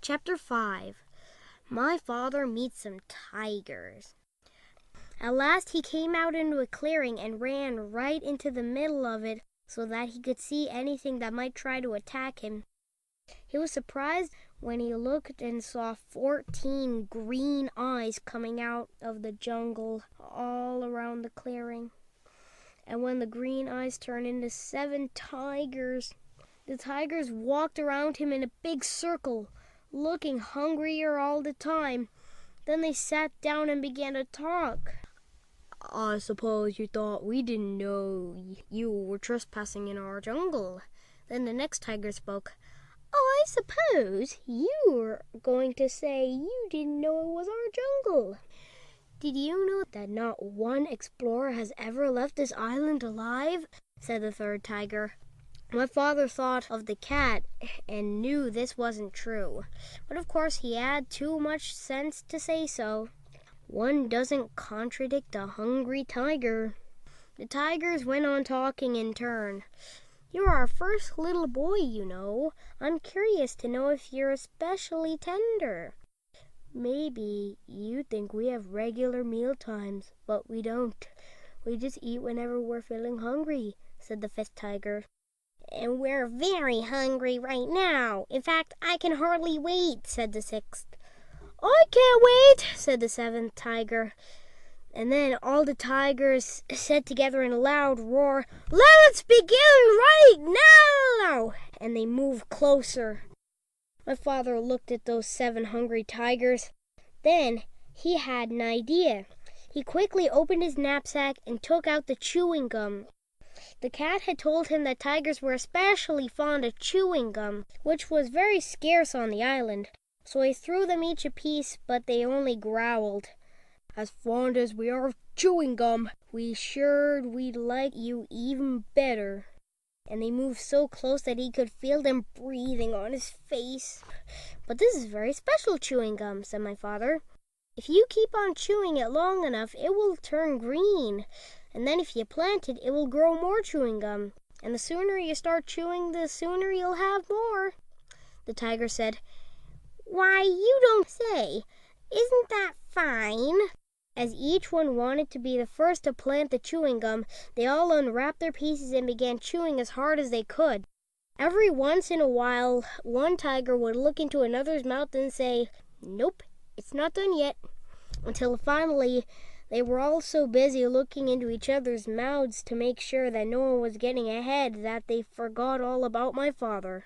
Chapter 5. My Father Meets Some Tigers. At last he came out into a clearing and ran right into the middle of it so that he could see anything that might try to attack him. He was surprised when he looked and saw 14 green eyes coming out of the jungle all around the clearing. And when the green eyes turned into 7 tigers, the tigers walked around him in a big circle, looking hungrier all the time. Then they sat down and began to talk. "I suppose you thought we didn't know you were trespassing in our jungle." Then the next tiger spoke. "I suppose you were going to say you didn't know it was our jungle. Did you know that not one explorer has ever left this island alive?" said the third tiger. My father thought of the cat and knew this wasn't true, but of course he had too much sense to say so. One doesn't contradict a hungry tiger. The tigers went on talking in turn. "You're our first little boy, you know. I'm curious to know if you're especially tender. Maybe you think we have regular meal times, but we don't. We just eat whenever we're feeling hungry," said the fifth tiger. "And we're very hungry right now. In fact, I can hardly wait," said the sixth. "I can't wait," said the seventh tiger. And then all the tigers said together in a loud roar, "Let's begin right now!" And they moved closer. My father looked at those 7 hungry tigers. Then he had an idea. He quickly opened his knapsack and took out the chewing gum. The cat had told him that tigers were especially fond of chewing gum, which was very scarce on the island. So he threw them each a piece, but they only growled. "As fond as we are of chewing gum, we'd like you even better." And they moved so close that he could feel them breathing on his face. "But this is very special chewing gum," said my father. "If you keep on chewing it long enough, it will turn green. And then if you plant it, it will grow more chewing gum. And the sooner you start chewing, the sooner you'll have more." The tiger said, "Why, you don't say. Isn't that fine?" As each one wanted to be the first to plant the chewing gum, they all unwrapped their pieces and began chewing as hard as they could. Every once in a while, one tiger would look into another's mouth and say, "Nope, it's not done yet," until finally they were all so busy looking into each other's mouths to make sure that no one was getting ahead that they forgot all about my father.